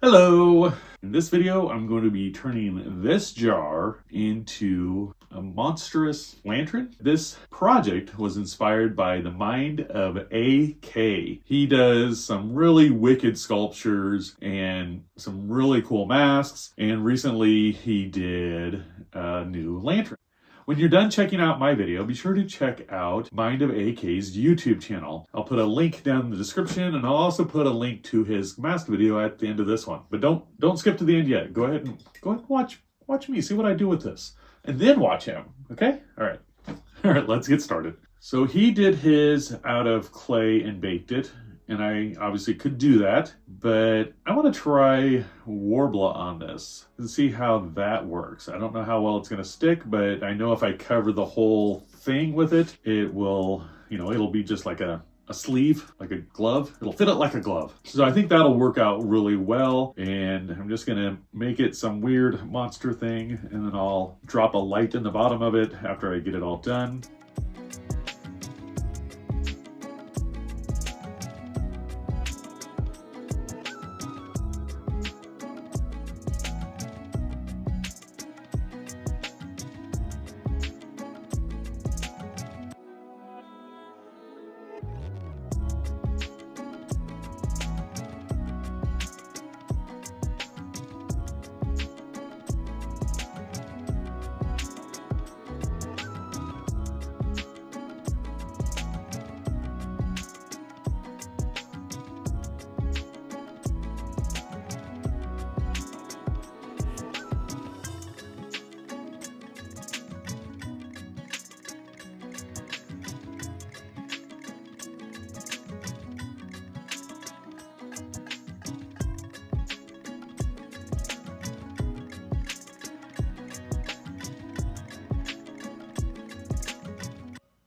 Hello! In this video, I'm going to be turning this jar into a monstrous lantern. This project was inspired by the mind of AK. He does some really wicked sculptures and some really cool masks, and recently he did a new lantern. When you're done checking out my video, be sure to check out Mind of AK's YouTube channel. I'll put a link down in the description, and I'll also put a link to his mask video at the end of this one. But don't skip to the end yet. Go ahead and watch me, see what I do with this, and then watch him. Okay? All right, let's get started. So he did his out of clay and baked it, and I obviously could do that, but I want to try Worbla on this and see how that works. I don't know how well it's going to stick, but I know if I cover the whole thing with it, it will, it'll be just like a sleeve, like a glove. It'll fit it like a glove. So I think that'll work out really well, and I'm just going to make it some weird monster thing, and then I'll drop a light in the bottom of it after I get it all done.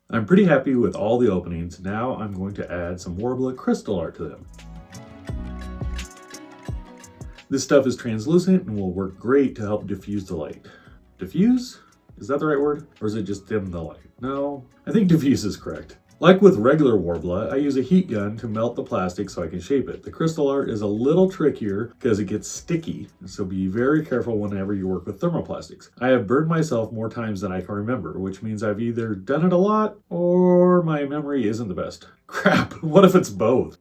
I'm pretty happy with all the openings. Now I'm going to add some Worbla crystal art to them. This stuff is translucent and will work great to help diffuse the light. Diffuse? Is that the right word? Or is it just dim the light? No, I think diffuse is correct. Like with regular Worbla, I use a heat gun to melt the plastic so I can shape it. The crystal art is a little trickier because it gets sticky, so be very careful whenever you work with thermoplastics. I have burned myself more times than I can remember, which means I've either done it a lot or my memory isn't the best. Crap, what if it's both?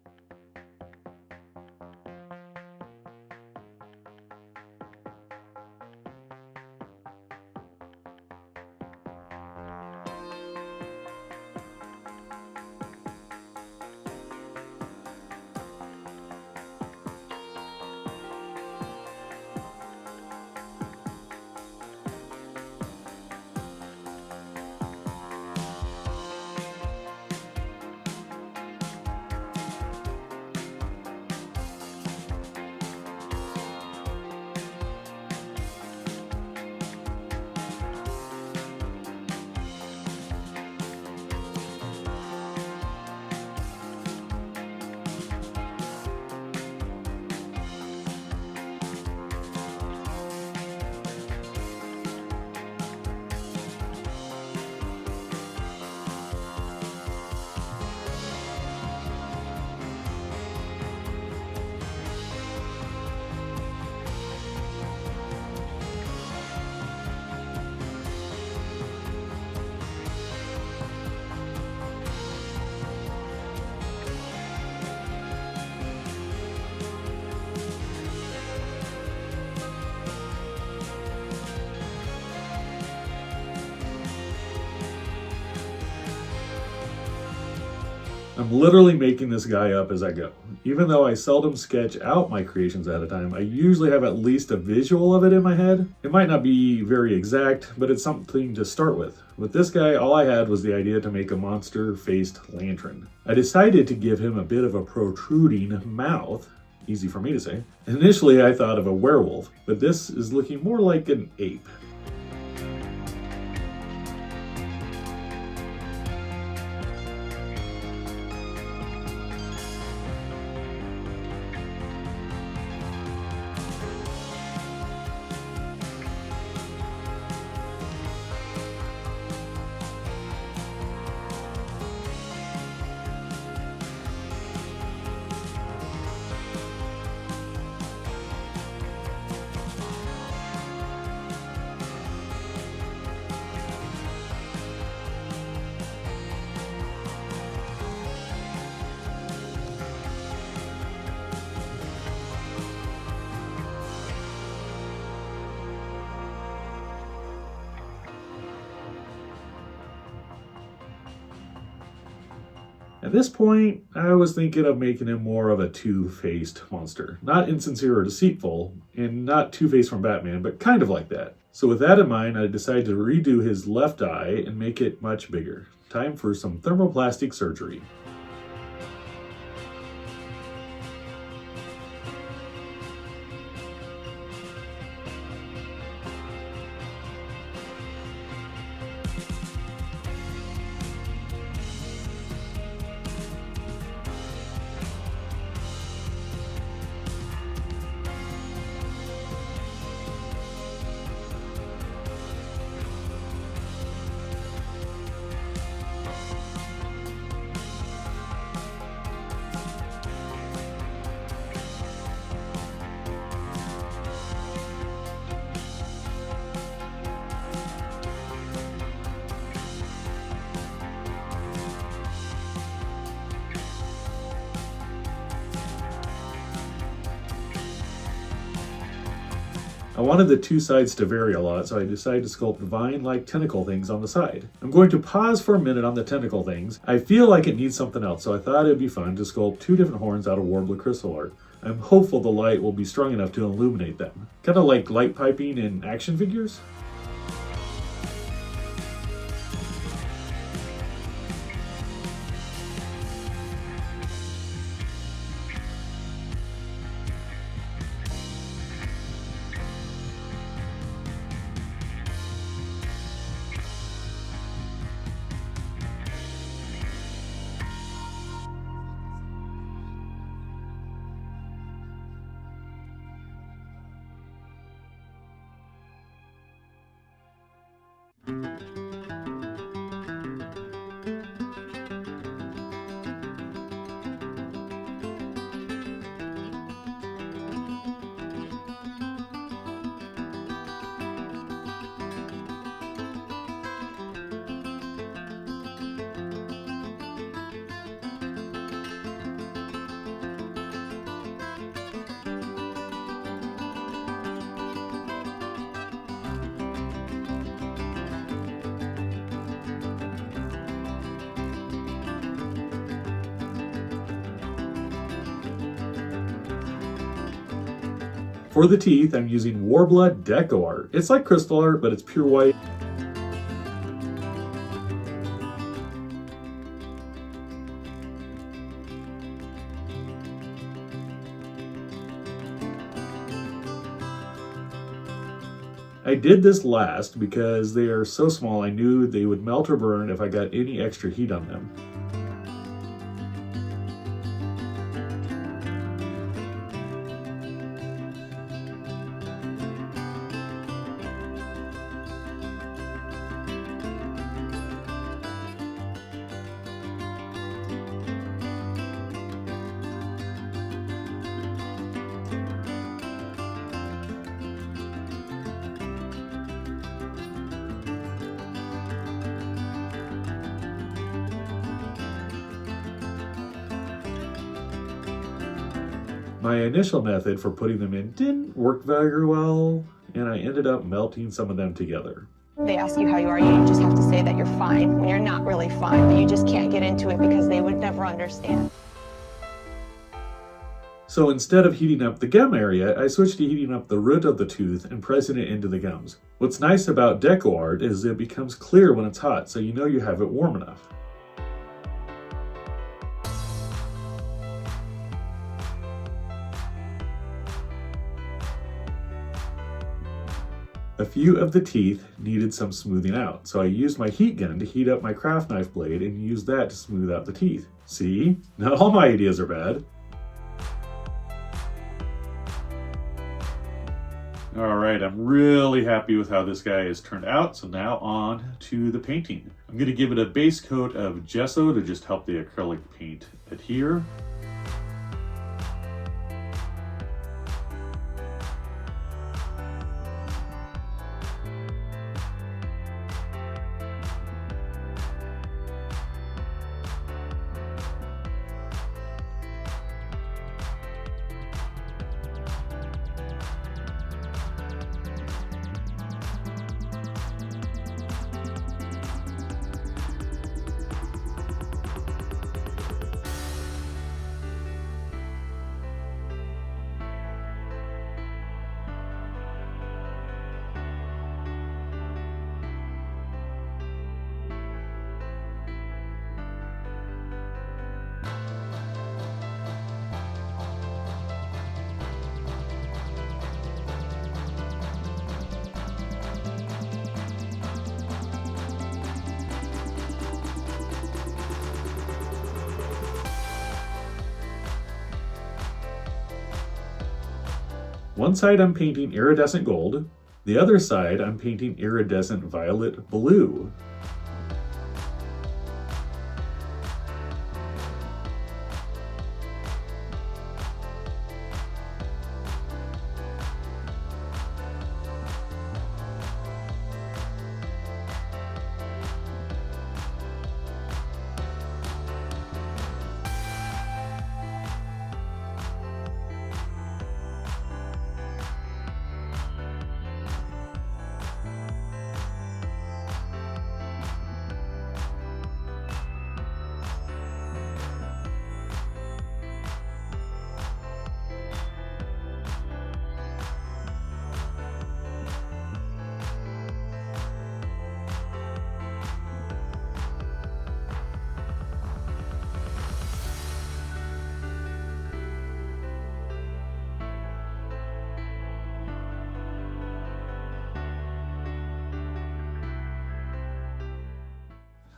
I'm literally making this guy up as I go. Even though I seldom sketch out my creations ahead of time, I usually have at least a visual of it in my head. It might not be very exact, but it's something to start with. With this guy, all I had was the idea to make a monster-faced lantern. I decided to give him a bit of a protruding mouth. Easy for me to say. Initially, I thought of a werewolf, but this is looking more like an ape. At this point, I was thinking of making him more of a two-faced monster. Not insincere or deceitful, and not Two-Face from Batman, but kind of like that. So with that in mind, I decided to redo his left eye and make it much bigger. Time for some thermoplastic surgery. I wanted the two sides to vary a lot, so I decided to sculpt vine-like tentacle things on the side. I'm going to pause for a minute on the tentacle things. I feel like it needs something else, so I thought it'd be fun to sculpt two different horns out of Worbla crystal art. I'm hopeful the light will be strong enough to illuminate them. Kind of like light piping in action figures. For the teeth, I'm using Worbla Deco Art. It's like crystal art, but it's pure white. I did this last because they are so small I knew they would melt or burn if I got any extra heat on them. My initial method for putting them in didn't work very well, and I ended up melting some of them together. They ask you how you are, you just have to say that you're fine when you're not really fine, but you just can't get into it because they would never understand. So instead of heating up the gum area, I switched to heating up the root of the tooth and pressing it into the gums. What's nice about deco art is it becomes clear when it's hot, so you know you have it warm enough. A few of the teeth needed some smoothing out, so I used my heat gun to heat up my craft knife blade and used that to smooth out the teeth. See? Not all my ideas are bad. Alright, I'm really happy with how this guy has turned out, so now on to the painting. I'm going to give it a base coat of gesso to just help the acrylic paint adhere. One side I'm painting iridescent gold, the other side I'm painting iridescent violet blue.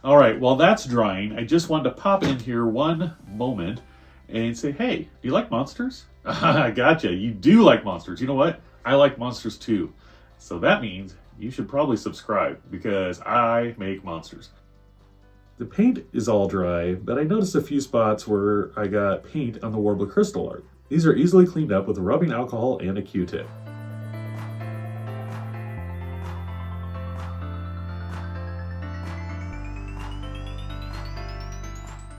All right, while that's drying, I just wanted to pop in here one moment and say, hey, do you like monsters? I gotcha, you do like monsters. You know what? I like monsters too. So that means you should probably subscribe because I make monsters. The paint is all dry, but I noticed a few spots where I got paint on the Worbla crystal art. These are easily cleaned up with rubbing alcohol and a Q-tip.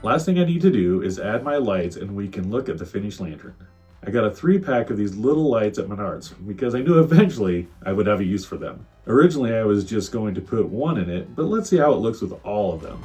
Last thing I need to do is add my lights and we can look at the finished lantern. I got a 3-pack of these little lights at Menards because I knew eventually I would have a use for them. Originally I was just going to put one in it, but let's see how it looks with all of them.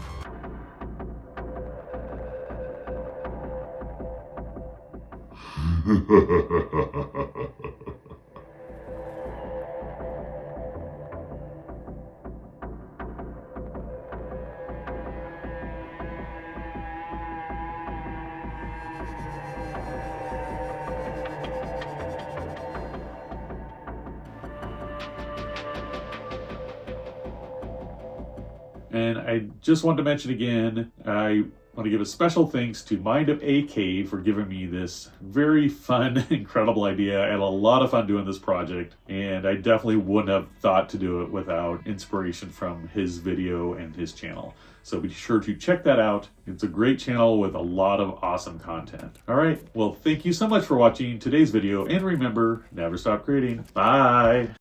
And I just wanted to mention again, I want to give a special thanks to Mind of AK for giving me this very fun, incredible idea. I had a lot of fun doing this project, and I definitely wouldn't have thought to do it without inspiration from his video and his channel. So be sure to check that out. It's a great channel with a lot of awesome content. All right, well, thank you so much for watching today's video, and remember, never stop creating. Bye.